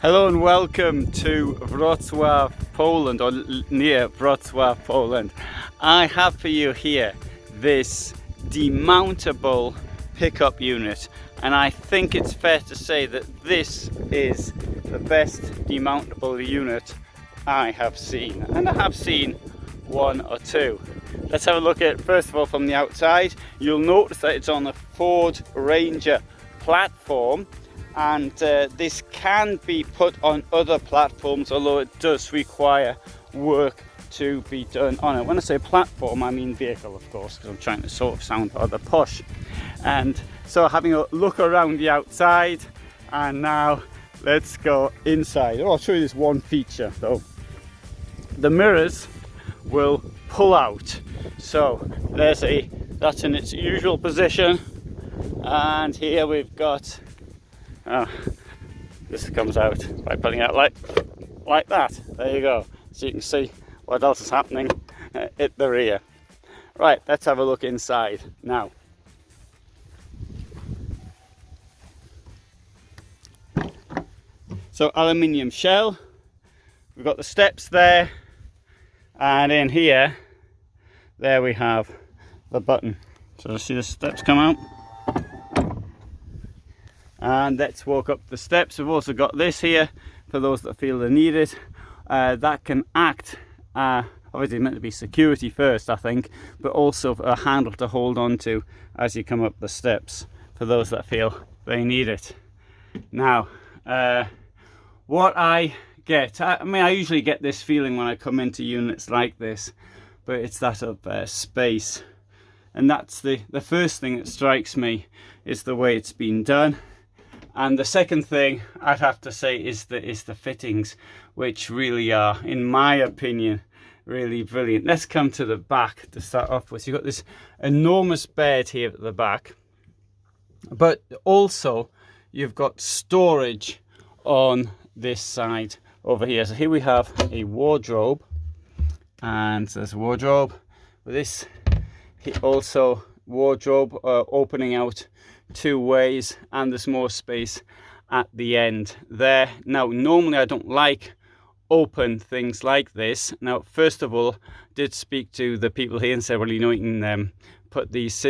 Hello and welcome to Wrocław, Poland, or near Wrocław, Poland. I have for you here this demountable pickup unit, and I think it's fair to say that this is the best demountable unit I have seen, and I have seen one or two. Let's have a look at it first of all from the outside. You'll notice that it's on a Ford Ranger platform, and this can be put on other platforms, although it does require work to be done on it. When I say platform, I mean vehicle, of course, because I'm trying to sort of sound rather posh. And so having a look around the outside, and now let's go inside. Oh, I'll show you this one feature though. The mirrors will pull out, so that's in its usual position, and here we've got this comes out by putting out like that. There you go, so you can see what else is happening at the rear. Right, let's have a look inside now. So aluminium shell, we've got the steps there, and in here there we have the button. So see the steps come out, and let's walk up the steps. We've also got this here for those that feel they need it. That can act, obviously meant to be security first, I think, but also a handle to hold on to as you come up the steps for those that feel they need it. Now, what I get, I usually get this feeling when I come into units like this, but it's that of space. And that's the first thing that strikes me, is the way it's been done. And the second thing I'd have to say is the fittings, which really are, in my opinion, really brilliant. Let's come to the back to start off with. You've got this enormous bed here at the back, but also you've got storage on this side over here. So here we have a wardrobe, and there's a wardrobe with this also wardrobe opening out two ways, and there's more space at the end there. Now normally I don't like open things like this. Now first of all, did speak to the people here and said, well, you know, you can put these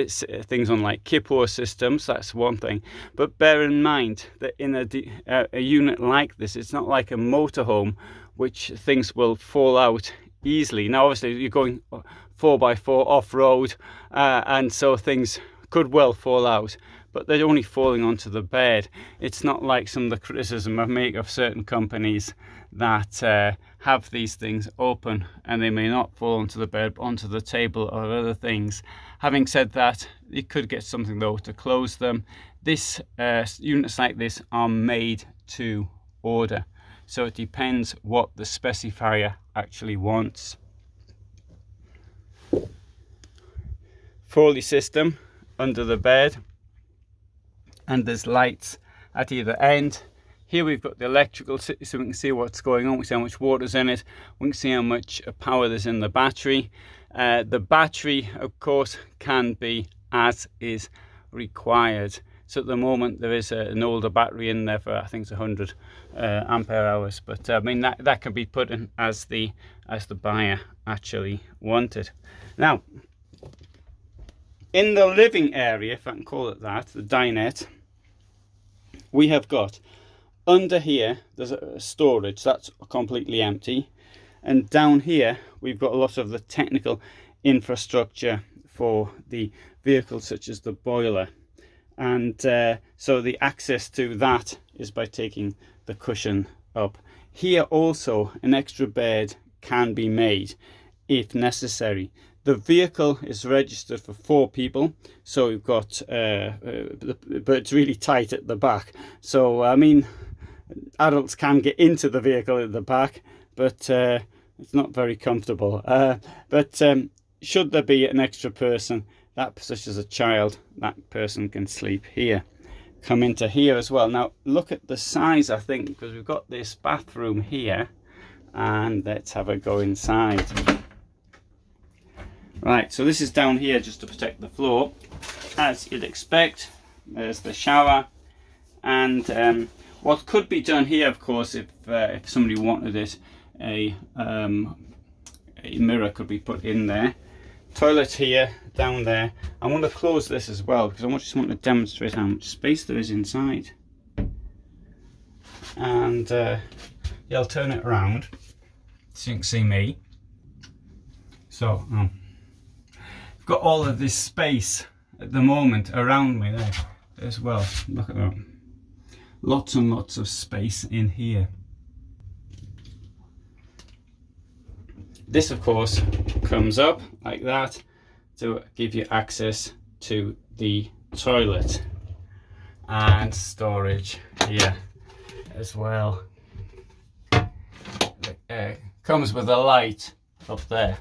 things on like Kipor systems, that's one thing, but bear in mind that in a unit like this, it's not like a motorhome which things will fall out easily. Now obviously you're going 4x4 off-road, and so things could well fall out, but they're only falling onto the bed. It's not like some of the criticism I make of certain companies that have these things open and they may not fall onto the bed, but onto the table or other things. Having said that, you could get something though to close them. Units like this are made to order, so it depends what the specifier actually wants. Foley system under the bed, and there's lights at either end. Here we've got the electrical, so we can see what's going on. We can see how much water's in it. We can see how much power there's in the battery. The battery, of course, can be as is required. So at the moment there is an older battery in there for, I think it's 100 ampere hours, but I mean that can be put in as the buyer actually wanted. Now, in the living area, if I can call it that, the dinette, we have got under here, there's a storage that's completely empty, and down here we've got a lot of the technical infrastructure for the vehicle, such as the boiler, and so the access to that is by taking the cushion up. Here also an extra bed can be made if necessary. The vehicle is registered for 4 people, so we've got, but it's really tight at the back. So I mean, adults can get into the vehicle at the back, but it's not very comfortable. But should there be an extra person, such as a child, that person can sleep here. Come into here as well. Now look at the size, I think, because we've got this bathroom here, and let's have a go inside. Right, so this is down here just to protect the floor, as you'd expect. There's the shower, and What could be done here, of course, if somebody wanted it, a mirror could be put in there. Toilet here, down there. I want to close this as well because I just want to demonstrate how much space there is inside. And yeah, I'll turn it around so you can see me. So I've got all of this space at the moment around me there as well. Look at that. Lots and lots of space in here. This of course comes up like that to give you access to the toilet and storage here as well. It comes with a light up there.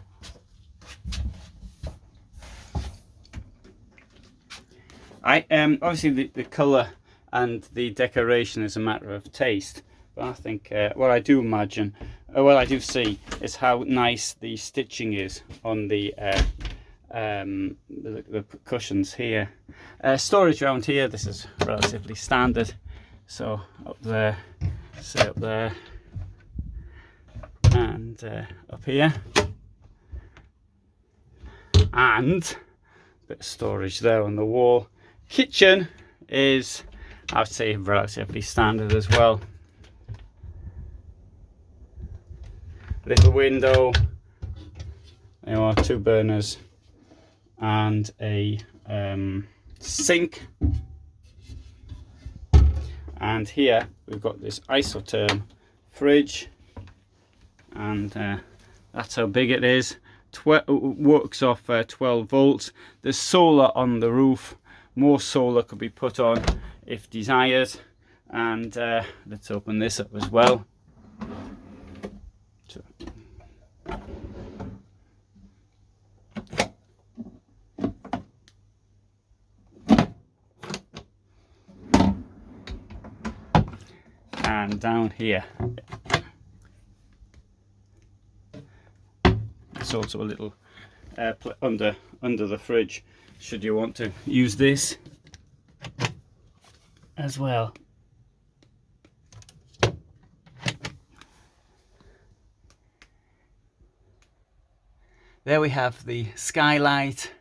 Obviously the colour and the decoration is a matter of taste, but I think what I do imagine, what I do see is how nice the stitching is on the cushions here. Storage around here, this is relatively standard. So up there, say up there, and up here, and a bit of storage there on the wall. Kitchen is, I would say, relatively standard as well. Little window, there are 2 burners and a sink. And here we've got this isotherm fridge, and that's how big it is. Works off 12 volts. There's solar on the roof. More solar could be put on if desired. And let's open this up as well. And down here, it's also a little under the fridge, should you want to use this as well. There we have the skylight,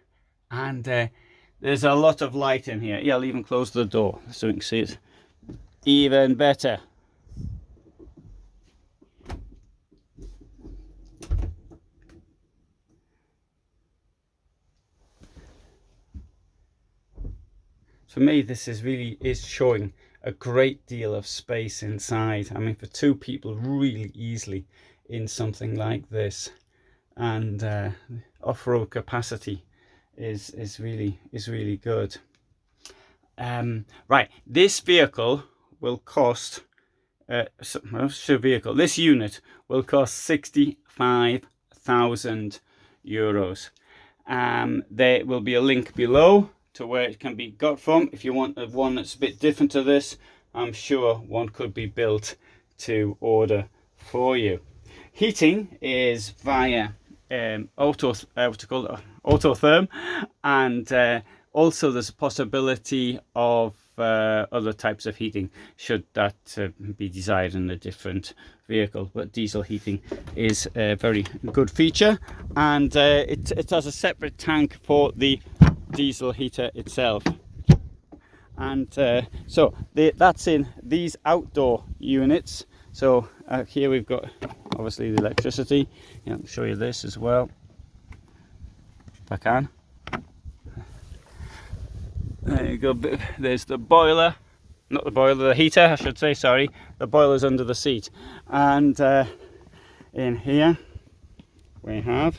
and there's a lot of light in here. Yeah, I'll even close the door so you can see it even better. For me, this is showing a great deal of space inside. I mean, for 2 people, really easily in something like this, and off-road capacity is really good. Right, this vehicle will cost. This unit will cost €65,000. There will be a link below to where it can be got from. If you want one that's a bit different to this, I'm sure one could be built to order for you. Heating is via autotherm, and also there's a possibility of other types of heating should that be desired in a different vehicle, but diesel heating is a very good feature, and it has a separate tank for the diesel heater itself. And so that's in these outdoor units. So here we've got obviously the electricity. Yeah, I'll show you this as well if I can. There you go. There's the boiler, not the boiler, the heater I should say, sorry. The boiler's under the seat. And in here we have,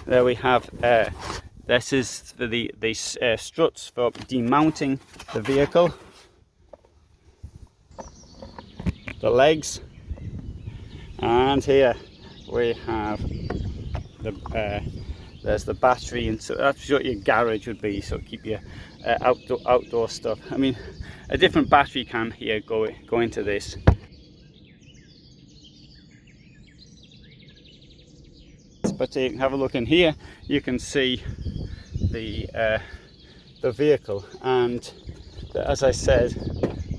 there we have, this is for the struts for demounting the vehicle, the legs, and here we have the there's the battery, and so that's what your garage would be, so keep your outdoor stuff. I mean, a different battery can here go into this. But you can have a look in here, you can see the vehicle, and that, as I said,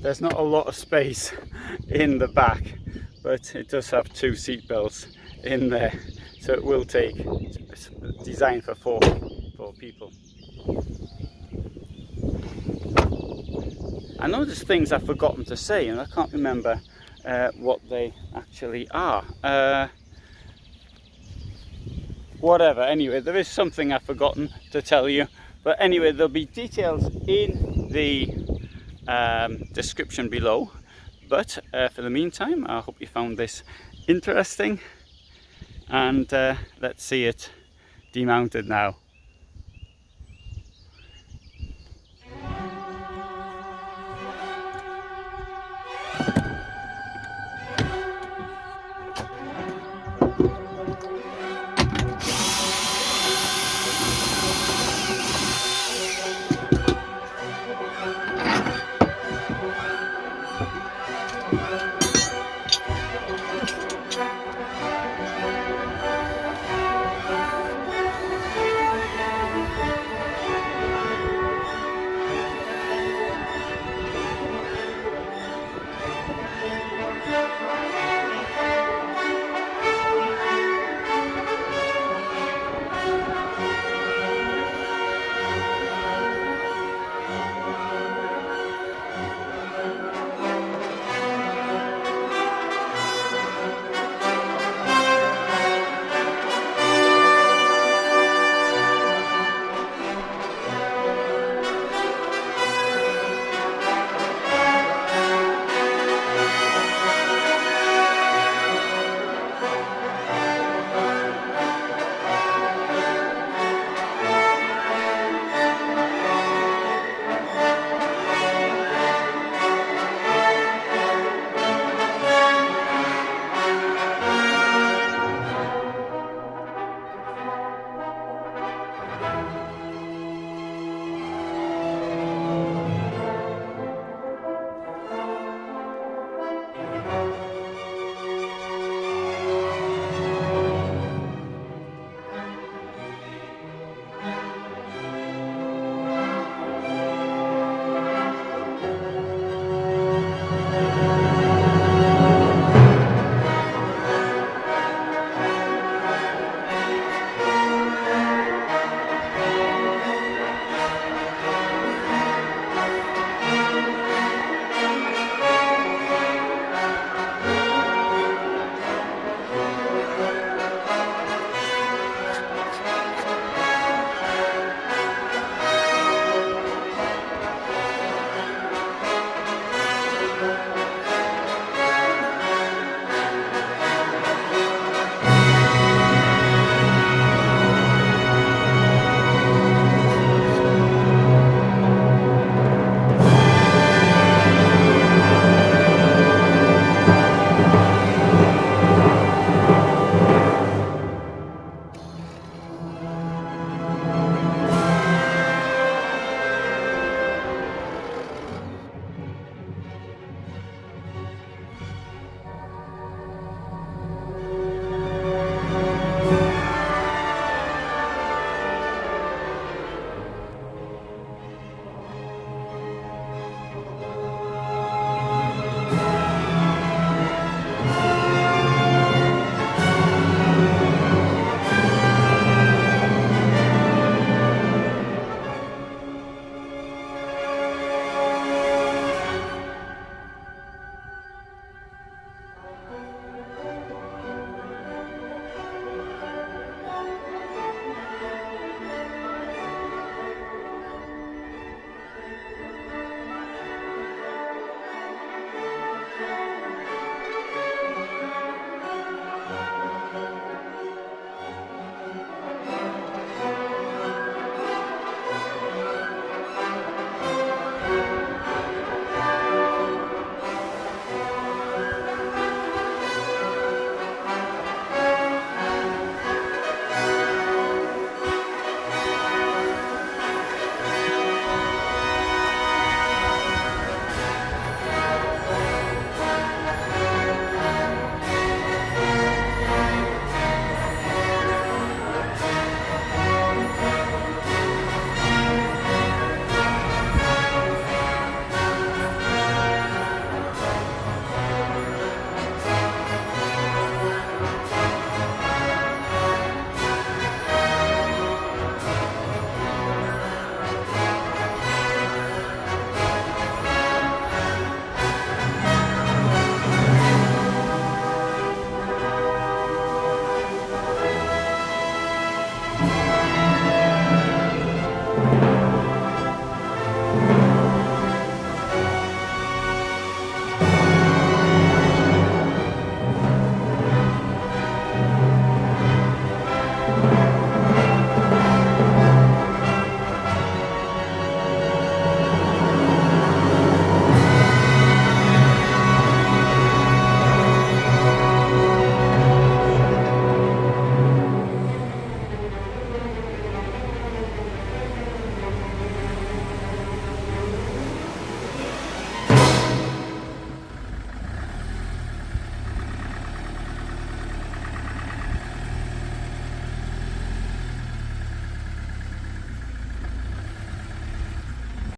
there's not a lot of space in the back, but it does have 2 seat belts in there, so it will take. It's designed for four people. I know there's things I've forgotten to say, and I can't remember what they actually are. Whatever, anyway, there is something I've forgotten to tell you, but anyway, there'll be details in the description below. But for the meantime, I hope you found this interesting, and let's see it demounted now.